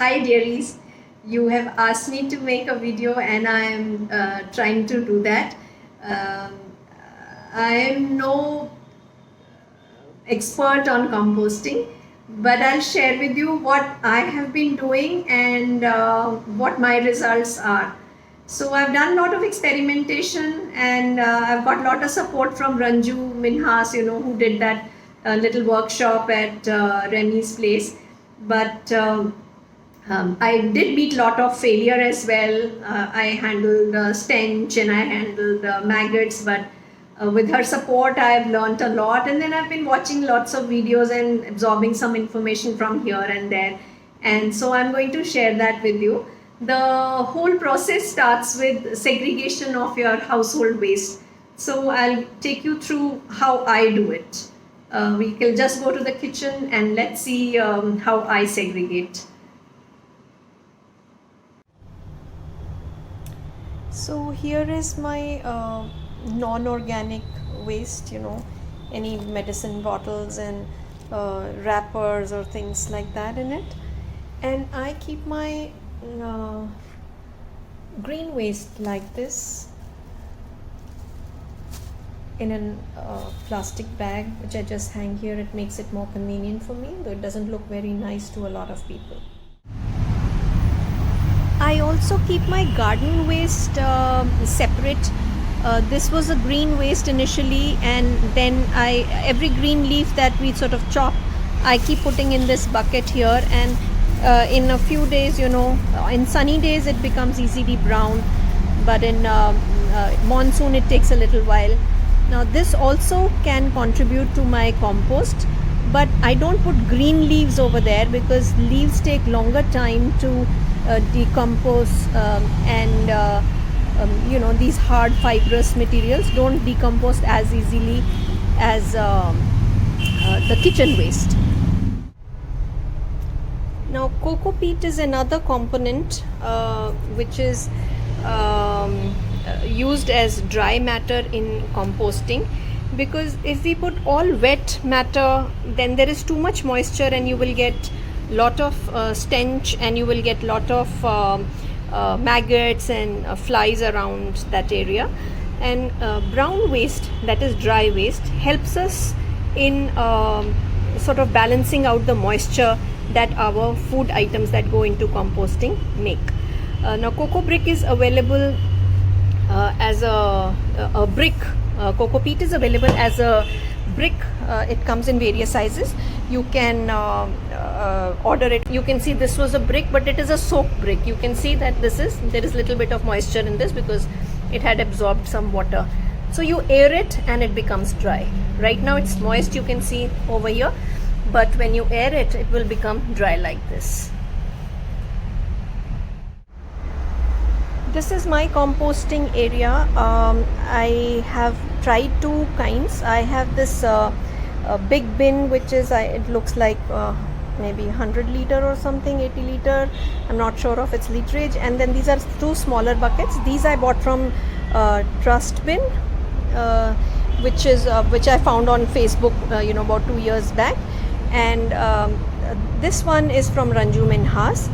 Hi dearies, you have asked me to make a video and I am trying to do that. Um, I am no expert on composting, but I'll share with you what I have been doing and what my results are. So I've done a lot of experimentation and I've got a lot of support from Ranju Minhas, who did that little workshop at Remy's place. But I did meet a lot of failure as well. I handled stench and I handled maggots, but with her support, I've learned a lot. And then I've been watching lots of videos and absorbing some information from here and there. And so I'm going to share that with you. The whole process starts with segregation of your household waste. So I'll take you through how I do it. We can just go to the kitchen and let's see how I segregate. So here is my non-organic waste, any medicine bottles and wrappers or things like that in it. And I keep my green waste like this in a plastic bag, which I just hang here. It makes it more convenient for me, though it doesn't look very nice to a lot of people. I also keep my garden waste separate. This was a green waste initially, and then every green leaf that we sort of chop, I keep putting in this bucket here, and in a few days, in sunny days it becomes easily brown, but in monsoon it takes a little while. Now this also can contribute to my compost, but I don't put green leaves over there because leaves take longer time to decompose, and these hard fibrous materials don't decompose as easily as the kitchen waste. Now coco peat is another component which is used as dry matter in composting, because if we put all wet matter, then there is too much moisture and you will get lot of stench, and you will get lot of maggots and flies around that area. And brown waste, that is dry waste, helps us in sort of balancing out the moisture that our food items that go into composting make. Now coco brick is available as a brick. Coco peat is available as a brick. It comes in various sizes. You can order it. You can see this was a brick, but it is a soaked brick. You can see that there is little bit of moisture in this because it had absorbed some water. So you air it and it becomes dry. Right now it's moist, you can see over here, but when you air it, it will become dry like this. This is my composting area. I have tried two kinds. I have this big bin, which is it looks like maybe 100 liter or something, 80 liter, I'm not sure of its literage. And then these are two smaller buckets. These I bought from Trust Bin, which I found on Facebook about 2 years back. And this one is from Ranju Minhas.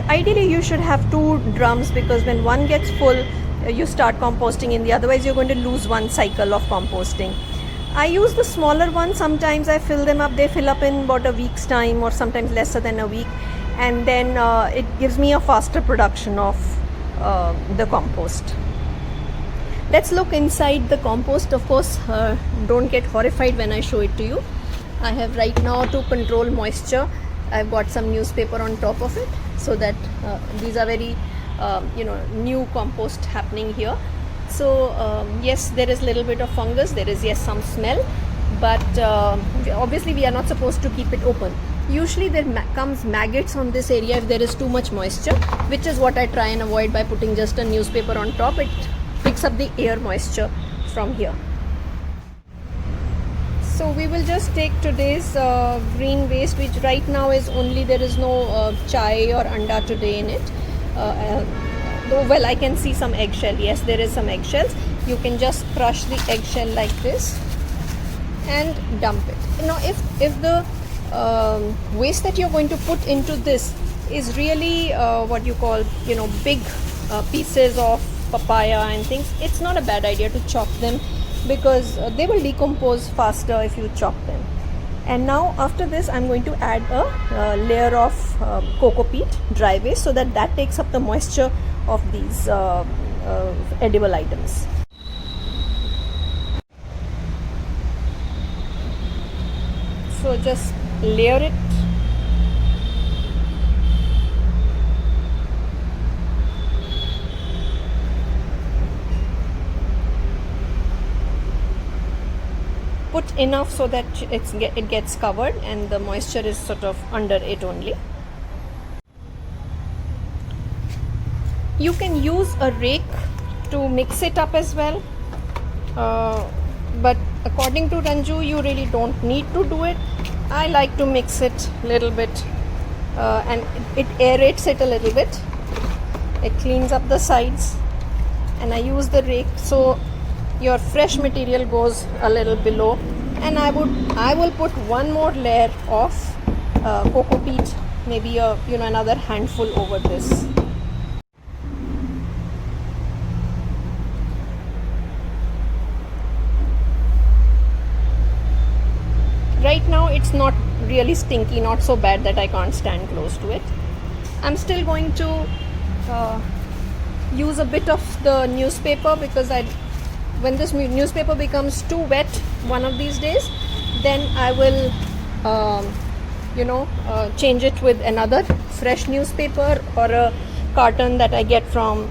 Ideally you should have two drums, because when one gets full, you start composting in the, otherwise you're going to lose one cycle of composting. I use the smaller one. Sometimes I fill them up. They fill up in about a week's time, or sometimes lesser than a week, and then it gives me a faster production of the compost. Let's look inside the compost. Of course, don't get horrified when I show it to you. I have right now, to control moisture, I've got some newspaper on top of it, so that these are very new compost happening here. So yes, there is little bit of fungus, there is some smell, but obviously we are not supposed to keep it open. Usually there comes maggots on this area if there is too much moisture, which is what I try and avoid by putting just a newspaper on top. It picks up the air moisture from here. So we will just take today's green waste, which right now is only, there is no chai or anda today in it. Well, I can see some eggshell. Yes, there is some eggshells. You can just crush the eggshell like this and dump it. Now if the waste that you're going to put into this is really what you call, big pieces of papaya and things. It's not a bad idea to chop them, because they will decompose faster if you chop them. And now after this I'm going to add a layer of coco peat, dry waste, so that takes up the moisture of these edible items. So just layer it. Put enough so that it gets covered and the moisture is sort of under it only. You can use a rake to mix it up as well, but according to Ranju, you really don't need to do it. I like to mix it a little bit, and it aerates it a little bit. It cleans up the sides, and I use the rake so your fresh material goes a little below. And I will put one more layer of coco peat, maybe another handful over this. Right now it's not really stinky, not so bad that I can't stand close to it. I'm still going to use a bit of the newspaper, because when this newspaper becomes too wet one of these days, then I will change it with another fresh newspaper or a carton that I get from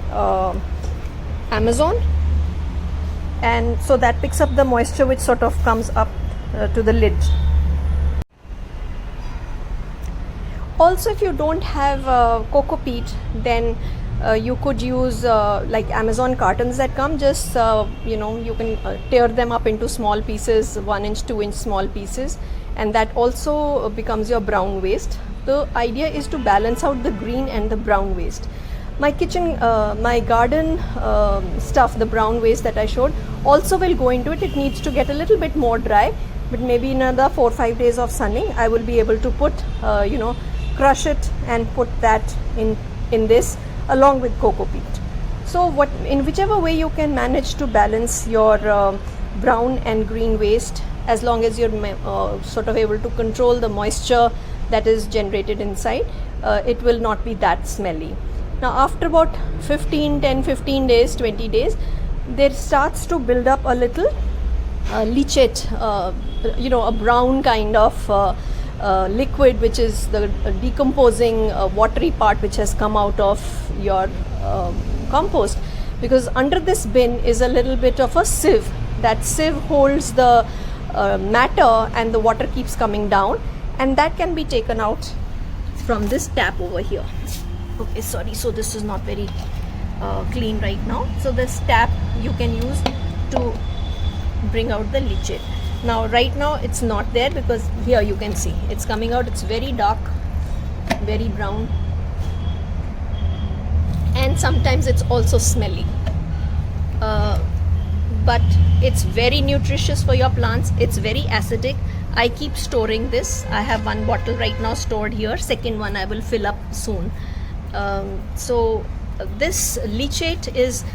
Amazon, and so that picks up the moisture which sort of comes up to the lid. Also, if you don't have coco peat, then you could use like Amazon cartons that come. Just you can tear them up into small pieces, 1 inch, 2 inch small pieces, and that also becomes your brown waste. The idea is to balance out the green and the brown waste. My kitchen, my garden stuff, the brown waste that I showed, also will go into it. It needs to get a little bit more dry, but maybe in another 4 or 5 days of sunning, I will be able to put crush it and put that in this along with coco peat. So in whichever way you can manage to balance your brown and green waste, as long as you're sort of able to control the moisture that is generated inside, it will not be that smelly. Now after about 10, 15 days, 20 days, there starts to build up a little leachate, a brown kind of liquid, which is the decomposing watery part which has come out of your compost, because under this bin is a little bit of a sieve. That sieve holds the matter and the water keeps coming down, and that can be taken out from this tap over here. Okay, sorry, so this is not very clean right now. So this tap you can use to bring out the leachate. Now right now it's not there, because here you can see it's coming out. It's very dark, very brown, and sometimes it's also smelly, but it's very nutritious for your plants. It's very acidic. I keep storing this. I have 1 bottle right now stored here. Second one I will fill up soon. So this leachate is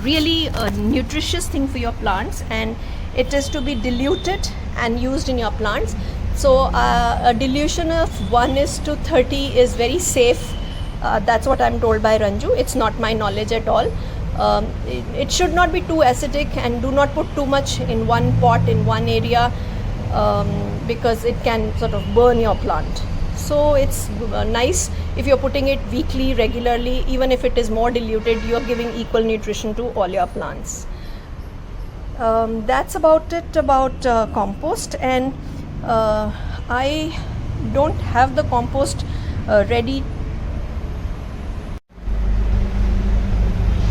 really a nutritious thing for your plants, and it is to be diluted and used in your plants. So a dilution of 1:30 is very safe. That's what I'm told by Ranju. It's not my knowledge at all. It should not be too acidic, and do not put too much in one pot in one area, because it can sort of burn your plant. So it's nice if you're putting it weekly, regularly. Even if it is more diluted, you're giving equal nutrition to all your plants. That's about it about compost, and I don't have the compost ready.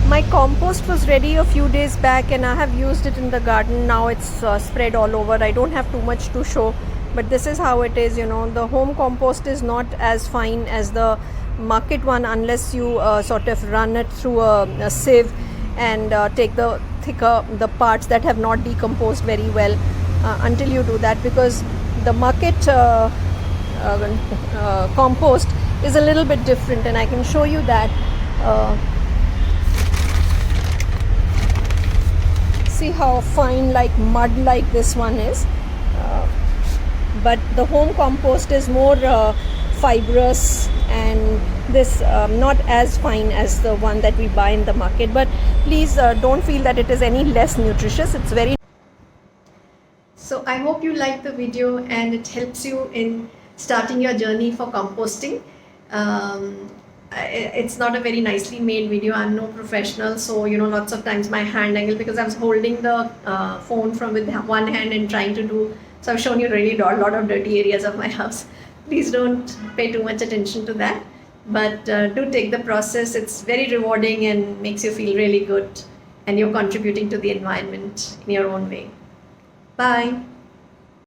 My compost was ready a few days back, and I have used it in the garden. Now it's spread all over. I don't have too much to show, but this is how it is. The home compost is not as fine as the market one, unless you sort of run it through a sieve and take the parts that have not decomposed very well. Until you do that, because the market compost is a little bit different, and I can show you that. See how fine, like mud like this one is, but the home compost is more fibrous, and this not as fine as the one that we buy in the market. But please don't feel that it is any less nutritious. It's very. So I hope you like the video and it helps you in starting your journey for composting. It's not a very nicely made video. I'm no professional, so lots of times my hand angle, because I was holding the phone from with one hand and trying to do. So I've shown you really a lot of dirty areas of my house. Please don't pay too much attention to that. But do take the process. It's very rewarding and makes you feel really good, and you're contributing to the environment in your own way. Bye.